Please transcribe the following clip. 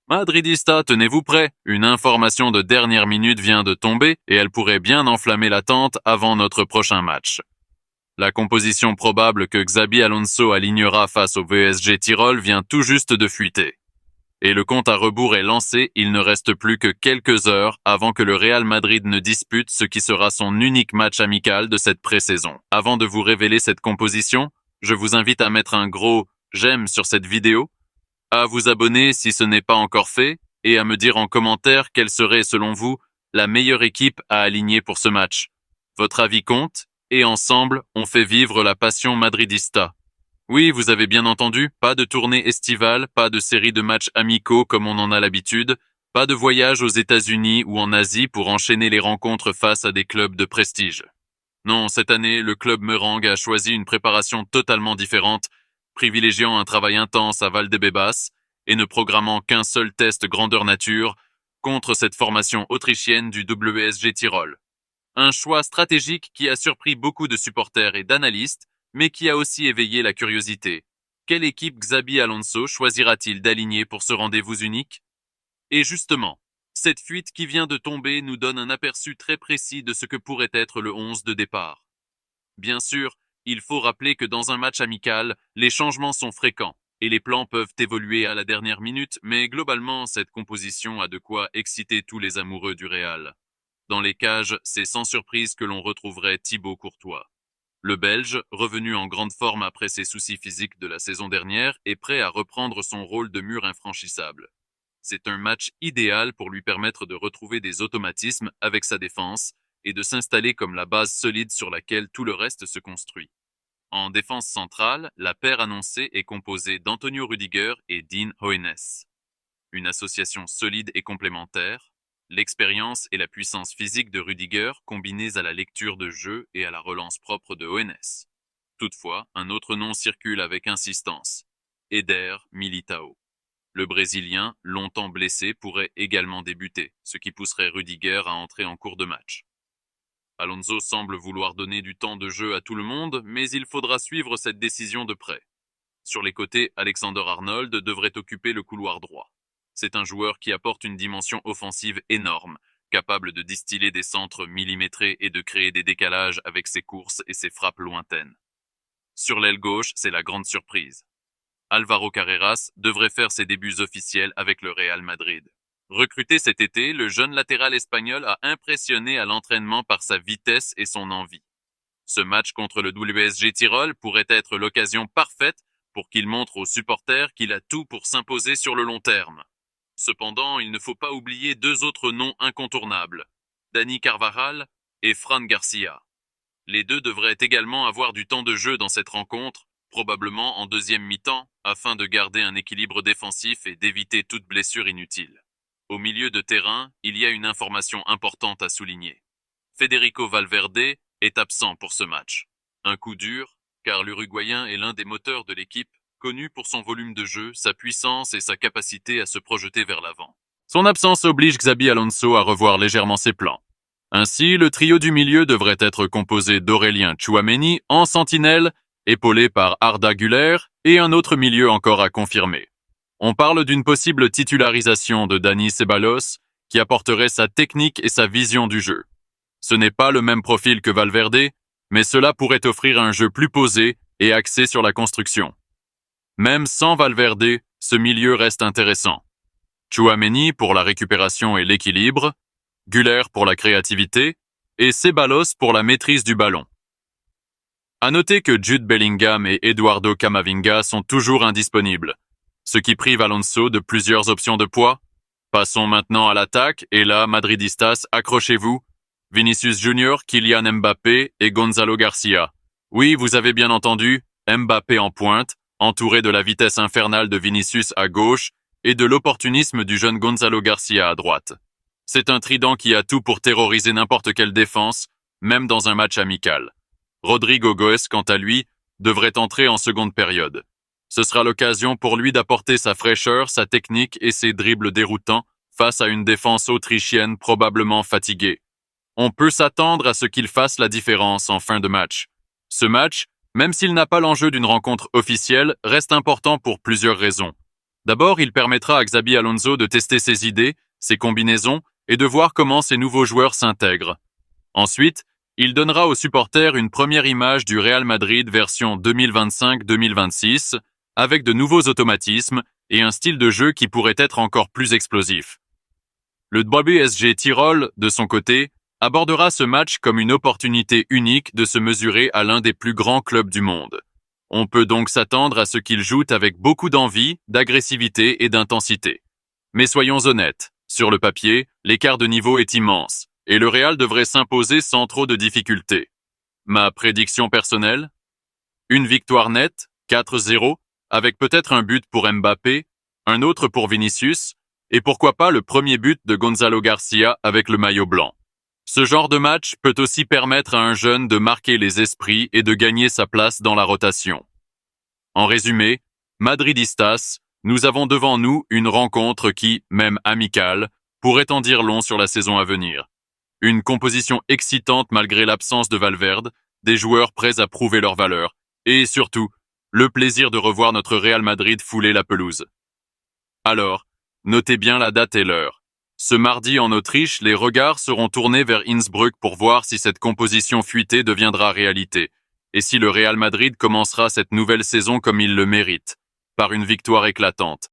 Madridista, tenez-vous prêts. Une information de dernière minute vient de tomber et elle pourrait bien enflammer l'attente avant notre prochain match. La composition probable que Xabi Alonso alignera face au VSG Tirol vient tout juste de fuiter. Et le compte à rebours est lancé, il ne reste plus que quelques heures avant que le Real Madrid ne dispute ce qui sera son unique match amical de cette pré-saison. Avant de vous révéler cette composition, je vous invite à mettre un gros « j'aime » sur cette vidéo, à vous abonner si ce n'est pas encore fait, et à me dire en commentaire quelle serait, selon vous, la meilleure équipe à aligner pour ce match. Votre avis compte, et ensemble, on fait vivre la passion madridista. Oui, vous avez bien entendu, pas de tournée estivale, pas de série de matchs amicaux comme on en a l'habitude, pas de voyage aux États-Unis ou en Asie pour enchaîner les rencontres face à des clubs de prestige. Non, cette année, le club Merengue a choisi une préparation totalement différente, privilégiant un travail intense à Valdebebas et ne programmant qu'un seul test grandeur nature contre cette formation autrichienne du WSG Tirol. Un choix stratégique qui a surpris beaucoup de supporters et d'analystes, mais qui a aussi éveillé la curiosité. Quelle équipe Xabi Alonso choisira-t-il d'aligner pour ce rendez-vous unique? Et justement, cette fuite qui vient de tomber nous donne un aperçu très précis de ce que pourrait être le 11 de départ. Bien sûr, il faut rappeler que dans un match amical, les changements sont fréquents et les plans peuvent évoluer à la dernière minute, mais globalement, cette composition a de quoi exciter tous les amoureux du Real. Dans les cages, c'est sans surprise que l'on retrouverait Thibaut Courtois. Le Belge, revenu en grande forme après ses soucis physiques de la saison dernière, est prêt à reprendre son rôle de mur infranchissable. C'est un match idéal pour lui permettre de retrouver des automatismes avec sa défense et de s'installer comme la base solide sur laquelle tout le reste se construit. En défense centrale, la paire annoncée est composée d'Antonio Rüdiger et Dean Hoeneß. Une association solide et complémentaire, l'expérience et la puissance physique de Rüdiger combinées à la lecture de jeu et à la relance propre de Hoeneß. Toutefois, un autre nom circule avec insistance, Eder Militao. Le Brésilien, longtemps blessé, pourrait également débuter, ce qui pousserait Rüdiger à entrer en cours de match. Alonso semble vouloir donner du temps de jeu à tout le monde, mais il faudra suivre cette décision de près. Sur les côtés, Alexander-Arnold devrait occuper le couloir droit. C'est un joueur qui apporte une dimension offensive énorme, capable de distiller des centres millimétrés et de créer des décalages avec ses courses et ses frappes lointaines. Sur l'aile gauche, c'est la grande surprise. Álvaro Carreras devrait faire ses débuts officiels avec le Real Madrid. Recruté cet été, le jeune latéral espagnol a impressionné à l'entraînement par sa vitesse et son envie. Ce match contre le WSG Tirol pourrait être l'occasion parfaite pour qu'il montre aux supporters qu'il a tout pour s'imposer sur le long terme. Cependant, il ne faut pas oublier deux autres noms incontournables, Dani Carvajal et Fran Garcia. Les deux devraient également avoir du temps de jeu dans cette rencontre, probablement en deuxième mi-temps, afin de garder un équilibre défensif et d'éviter toute blessure inutile. Au milieu de terrain, il y a une information importante à souligner. Federico Valverde est absent pour ce match. Un coup dur, car l'Uruguayen est l'un des moteurs de l'équipe, connu pour son volume de jeu, sa puissance et sa capacité à se projeter vers l'avant. Son absence oblige Xabi Alonso à revoir légèrement ses plans. Ainsi, le trio du milieu devrait être composé d'Aurélien Tchouaméni en sentinelle, épaulé par Arda Güler et un autre milieu encore à confirmer. On parle d'une possible titularisation de Dani Ceballos, qui apporterait sa technique et sa vision du jeu. Ce n'est pas le même profil que Valverde, mais cela pourrait offrir un jeu plus posé et axé sur la construction. Même sans Valverde, ce milieu reste intéressant. Tchouaméni pour la récupération et l'équilibre, Güler pour la créativité et Ceballos pour la maîtrise du ballon. À noter que Jude Bellingham et Eduardo Camavinga sont toujours indisponibles, ce qui prive Alonso de plusieurs options de poids. Passons maintenant à l'attaque, et là, Madridistas, accrochez-vous. Vinicius Junior, Kylian Mbappé et Gonzalo Garcia. Oui, vous avez bien entendu, Mbappé en pointe, entouré de la vitesse infernale de Vinicius à gauche et de l'opportunisme du jeune Gonzalo Garcia à droite. C'est un trident qui a tout pour terroriser n'importe quelle défense, même dans un match amical. Rodrigo Goes, quant à lui, devrait entrer en seconde période. Ce sera l'occasion pour lui d'apporter sa fraîcheur, sa technique et ses dribbles déroutants face à une défense autrichienne probablement fatiguée. On peut s'attendre à ce qu'il fasse la différence en fin de match. Ce match, même s'il n'a pas l'enjeu d'une rencontre officielle, reste important pour plusieurs raisons. D'abord, il permettra à Xabi Alonso de tester ses idées, ses combinaisons et de voir comment ces nouveaux joueurs s'intègrent. Ensuite, il donnera aux supporters une première image du Real Madrid version 2025-2026 avec de nouveaux automatismes et un style de jeu qui pourrait être encore plus explosif. Le WSG Tirol, de son côté, abordera ce match comme une opportunité unique de se mesurer à l'un des plus grands clubs du monde. On peut donc s'attendre à ce qu'il joue avec beaucoup d'envie, d'agressivité et d'intensité. Mais soyons honnêtes, sur le papier, l'écart de niveau est immense, et le Real devrait s'imposer sans trop de difficultés. Ma prédiction personnelle? Une victoire nette, 4-0, avec peut-être un but pour Mbappé, un autre pour Vinicius, et pourquoi pas le premier but de Gonzalo Garcia avec le maillot blanc. Ce genre de match peut aussi permettre à un jeune de marquer les esprits et de gagner sa place dans la rotation. En résumé, Madridistas, nous avons devant nous une rencontre qui, même amicale, pourrait en dire long sur la saison à venir. Une composition excitante malgré l'absence de Valverde, des joueurs prêts à prouver leur valeur, et surtout, le plaisir de revoir notre Real Madrid fouler la pelouse. Alors, notez bien la date et l'heure. Ce mardi en Autriche, les regards seront tournés vers Innsbruck pour voir si cette composition fuitée deviendra réalité, et si le Real Madrid commencera cette nouvelle saison comme il le mérite, par une victoire éclatante.